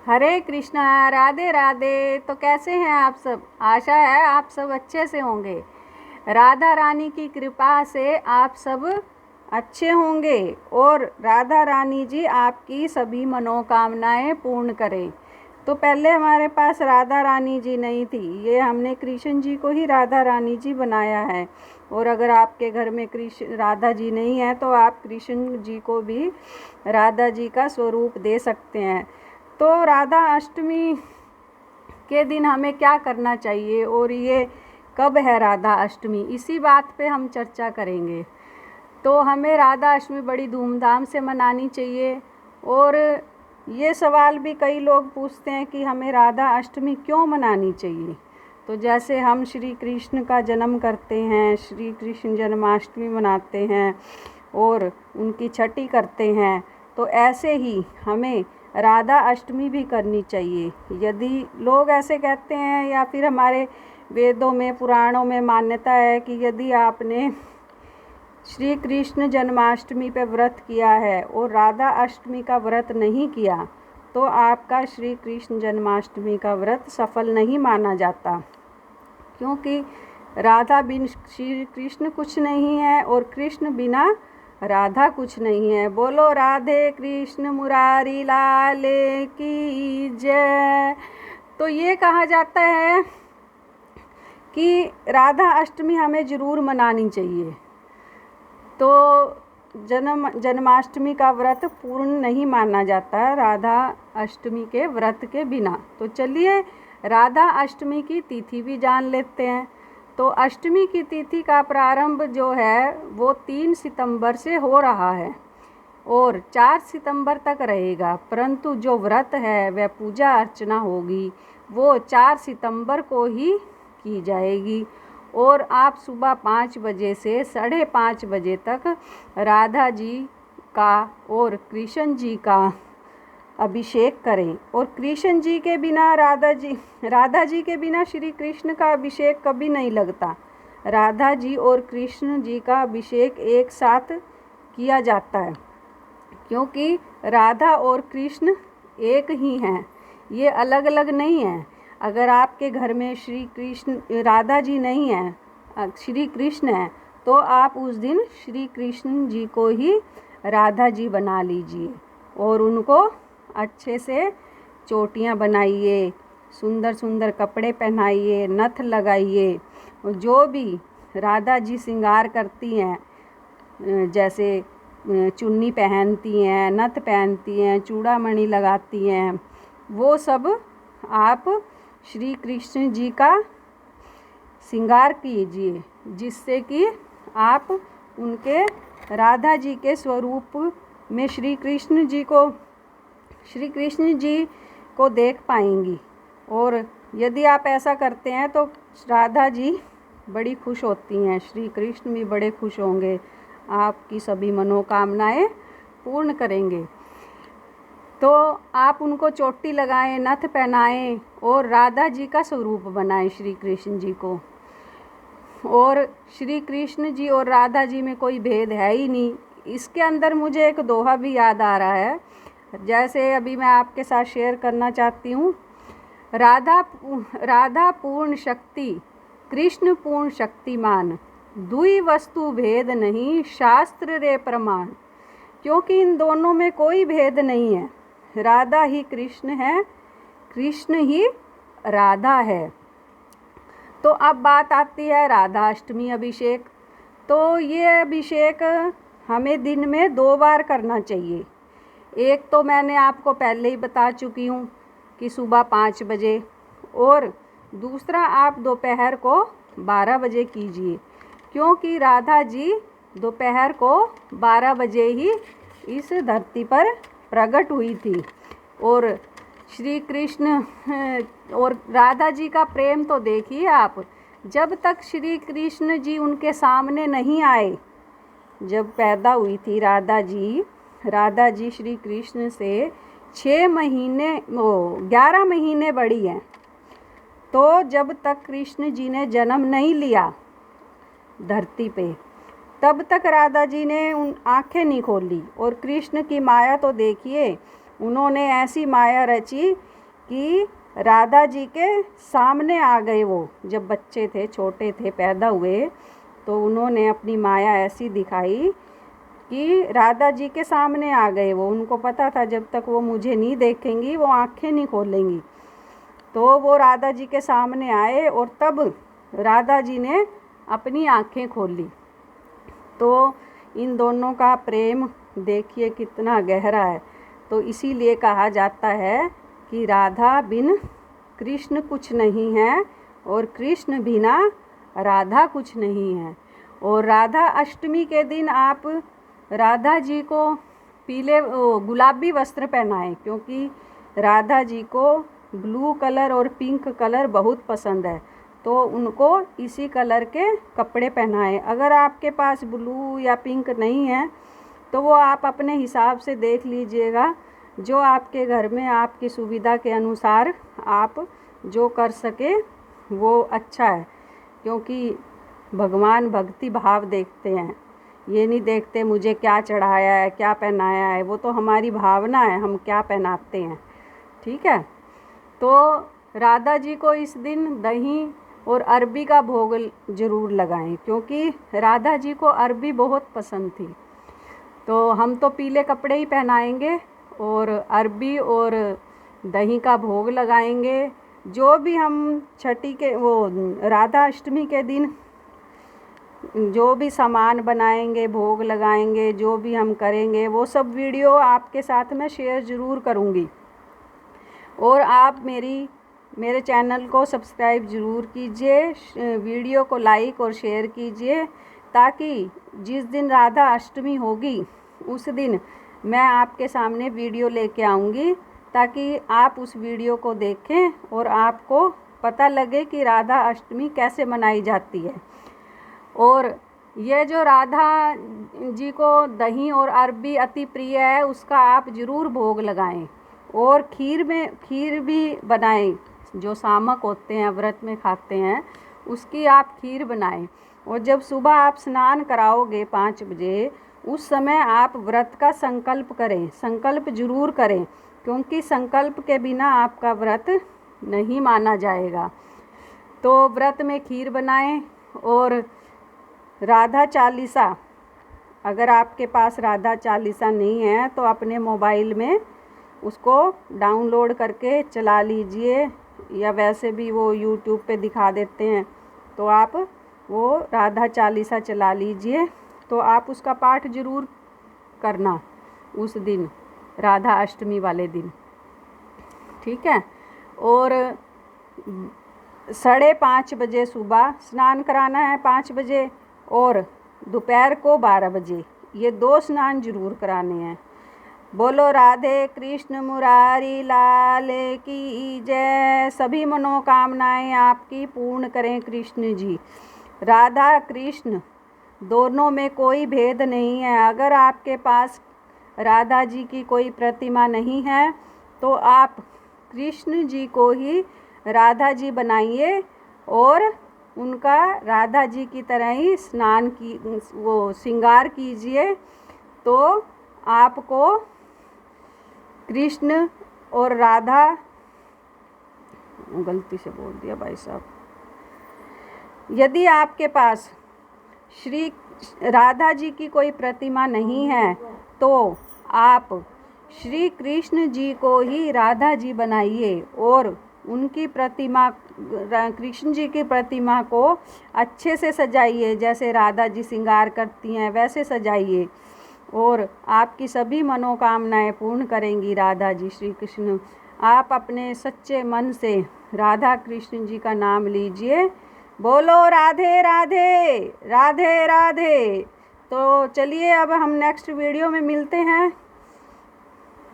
हरे कृष्णा, राधे राधे। तो कैसे हैं आप सब? आशा है आप सब अच्छे से होंगे। राधा रानी की कृपा से आप सब अच्छे होंगे और राधा रानी जी आपकी सभी मनोकामनाएं पूर्ण करें। तो पहले हमारे पास राधा रानी जी नहीं थी, ये हमने कृष्ण जी को ही राधा रानी जी बनाया है। और अगर आपके घर में कृष्ण राधा जी नहीं है तो आप कृष्ण जी को भी राधा जी का स्वरूप दे सकते हैं। तो राधा अष्टमी के दिन हमें क्या करना चाहिए और ये कब है राधा अष्टमी, इसी बात पे हम चर्चा करेंगे। तो हमें राधा अष्टमी बड़ी धूमधाम से मनानी चाहिए। और ये सवाल भी कई लोग पूछते हैं कि हमें राधा अष्टमी क्यों मनानी चाहिए। तो जैसे हम श्री कृष्ण का जन्म करते हैं, श्री कृष्ण जन्माष्टमी मनाते हैं और उनकी छठी करते हैं, तो ऐसे ही हमें राधा अष्टमी भी करनी चाहिए। यदि लोग ऐसे कहते हैं या फिर हमारे वेदों में पुराणों में मान्यता है कि यदि आपने श्री कृष्ण जन्माष्टमी पे व्रत किया है और राधा अष्टमी का व्रत नहीं किया तो आपका श्री कृष्ण जन्माष्टमी का व्रत सफल नहीं माना जाता, क्योंकि राधा बिन श्री कृष्ण कुछ नहीं है और कृष्ण बिना राधा कुछ नहीं है। बोलो राधे कृष्ण मुरारी लाल की जय। तो ये कहा जाता है कि राधा अष्टमी हमें ज़रूर मनानी चाहिए। तो जन्माष्टमी का व्रत पूर्ण नहीं माना जाता राधा अष्टमी के व्रत के बिना। तो चलिए राधा अष्टमी की तिथि भी जान लेते हैं। तो अष्टमी की तिथि का प्रारंभ जो है वो 3 सितंबर से हो रहा है और 4 सितंबर तक रहेगा, परंतु जो व्रत है वह पूजा अर्चना होगी वो 4 सितंबर को ही की जाएगी। और आप सुबह 5 बजे से 5:30 बजे तक राधा जी का और कृष्ण जी का अभिषेक करें। और कृष्ण जी के बिना राधा जी के बिना श्री कृष्ण का अभिषेक कभी नहीं लगता। राधा जी और कृष्ण जी का अभिषेक एक साथ किया जाता है, क्योंकि राधा और कृष्ण एक ही हैं, ये अलग अलग नहीं हैं। अगर आपके घर में श्री कृष्ण राधा जी नहीं हैं, श्री कृष्ण हैं, तो आप उस दिन श्री कृष्ण जी को ही राधा जी बना लीजिए और उनको अच्छे से चोटियाँ बनाइए, सुंदर सुंदर कपड़े पहनाइए, नथ लगाइए। जो भी राधा जी श्रृंगार करती हैं, जैसे चुन्नी पहनती हैं, नथ पहनती हैं, चूड़ामणि लगाती हैं, वो सब आप श्री कृष्ण जी का श्रृंगार कीजिए, जिससे कि आप उनके राधा जी के स्वरूप में श्री कृष्ण जी को देख पाएंगी। और यदि आप ऐसा करते हैं तो राधा जी बड़ी खुश होती हैं, श्री कृष्ण भी बड़े खुश होंगे, आपकी सभी मनोकामनाएं पूर्ण करेंगे। तो आप उनको चोटी लगाएं, नथ पहनाएं और राधा जी का स्वरूप बनाएं श्री कृष्ण जी को। और श्री कृष्ण जी और राधा जी में कोई भेद है ही नहीं। इसके अंदर मुझे एक दोहा भी याद आ रहा है, जैसे अभी मैं आपके साथ शेयर करना चाहती हूँ। राधा पूर्ण शक्ति, कृष्ण पूर्ण शक्तिमान, दुई वस्तु भेद नहीं, शास्त्र रे प्रमाण। क्योंकि इन दोनों में कोई भेद नहीं है, राधा ही कृष्ण है, कृष्ण ही राधा है। तो अब बात आती है राधा अष्टमी अभिषेक। तो ये अभिषेक हमें दिन में 2 बार करना चाहिए। एक तो मैंने आपको पहले ही बता चुकी हूँ कि सुबह 5 बजे, और दूसरा आप दोपहर को 12 बजे कीजिए, क्योंकि राधा जी दोपहर को 12 बजे ही इस धरती पर प्रकट हुई थी। और श्री कृष्ण और राधा जी का प्रेम तो देखिए आप, जब तक श्री कृष्ण जी उनके सामने नहीं आए, जब पैदा हुई थी राधा जी श्री कृष्ण से 11 महीने बड़ी हैं। तो जब तक कृष्ण जी ने जन्म नहीं लिया धरती पे, तब तक राधा जी ने उन आँखें नहीं खोली। और कृष्ण की माया तो देखिए, उन्होंने ऐसी माया रची कि राधा जी के सामने आ गए। वो जब बच्चे थे, छोटे थे, पैदा हुए, तो उन्होंने अपनी माया ऐसी दिखाई कि राधा जी के सामने आ गए। वो उनको पता था जब तक वो मुझे नहीं देखेंगी वो आंखें नहीं खोलेंगी। तो वो राधा जी के सामने आए और तब राधा जी ने अपनी आंखें खोली। तो इन दोनों का प्रेम देखिए कितना गहरा है। तो इसीलिए कहा जाता है कि राधा बिन कृष्ण कुछ नहीं है और कृष्ण बिना राधा कुछ नहीं है। और राधा अष्टमी के दिन आप राधा जी को पीले गुलाबी वस्त्र पहनाएं, क्योंकि राधा जी को ब्लू कलर और पिंक कलर बहुत पसंद है। तो उनको इसी कलर के कपड़े पहनाएं। अगर आपके पास ब्लू या पिंक नहीं है तो वो आप अपने हिसाब से देख लीजिएगा, जो आपके घर में आपकी सुविधा के अनुसार आप जो कर सके वो अच्छा है। क्योंकि भगवान भक्ति भाव देखते हैं, ये नहीं देखते मुझे क्या चढ़ाया है, क्या पहनाया है। वो तो हमारी भावना है, हम क्या पहनाते हैं। ठीक है। तो राधा जी को इस दिन दही और अरबी का भोग ज़रूर लगाएं, क्योंकि राधा जी को अरबी बहुत पसंद थी। तो हम तो पीले कपड़े ही पहनाएंगे और अरबी और दही का भोग लगाएंगे। जो भी हम छठी के वो राधा अष्टमी के दिन जो भी सामान बनाएंगे, भोग लगाएंगे, जो भी हम करेंगे, वो सब वीडियो आपके साथ मैं शेयर ज़रूर करूँगी। और आप मेरे चैनल को सब्सक्राइब ज़रूर कीजिए, वीडियो को लाइक और शेयर कीजिए, ताकि जिस दिन राधा अष्टमी होगी उस दिन मैं आपके सामने वीडियो लेके आऊँगी, ताकि आप उस वीडियो को देखें और आपको पता लगे कि राधा अष्टमी कैसे मनाई जाती है। और ये जो राधा जी को दही और अरबी अति प्रिय है, उसका आप ज़रूर भोग लगाएं। और खीर भी बनाएं, जो सामक होते हैं व्रत में खाते हैं, उसकी आप खीर बनाएं। और जब सुबह आप स्नान कराओगे 5 बजे, उस समय आप व्रत का संकल्प करें, संकल्प ज़रूर करें, क्योंकि संकल्प के बिना आपका व्रत नहीं माना जाएगा। तो व्रत में खीर बनाएं। और राधा चालीसा, अगर आपके पास राधा चालीसा नहीं है तो अपने मोबाइल में उसको डाउनलोड करके चला लीजिए, या वैसे भी वो यूट्यूब पे दिखा देते हैं, तो आप वो राधा चालीसा चला लीजिए। तो आप उसका पाठ ज़रूर करना उस दिन, राधा अष्टमी वाले दिन। ठीक है। और 5:30 बजे सुबह स्नान कराना है, 5 बजे, और दोपहर को 12 बजे, ये 2 स्नान ज़रूर कराने हैं। बोलो राधे कृष्ण मुरारी लाल की जय। सभी मनोकामनाएं आपकी पूर्ण करें कृष्ण जी। राधा कृष्ण दोनों में कोई भेद नहीं है। अगर आपके पास राधा जी की कोई प्रतिमा नहीं है तो आप कृष्ण जी को ही राधा जी बनाइए और उनका राधा जी की तरह ही स्नान की वो श्रृंगार कीजिए, तो आपको कृष्ण और राधा, गलती से बोल दिया भाई साहब, यदि आपके पास श्री राधा जी की कोई प्रतिमा नहीं है तो आप श्री कृष्ण जी को ही राधा जी बनाइए और उनकी प्रतिमा, कृष्ण जी की प्रतिमा को अच्छे से सजाइए, जैसे राधा जी श्रृंगार करती हैं वैसे सजाइए, और आपकी सभी मनोकामनाएं पूर्ण करेंगी राधा जी श्री कृष्ण। आप अपने सच्चे मन से राधा कृष्ण जी का नाम लीजिए। बोलो राधे राधे राधे राधे। तो चलिए अब हम नेक्स्ट वीडियो में मिलते हैं।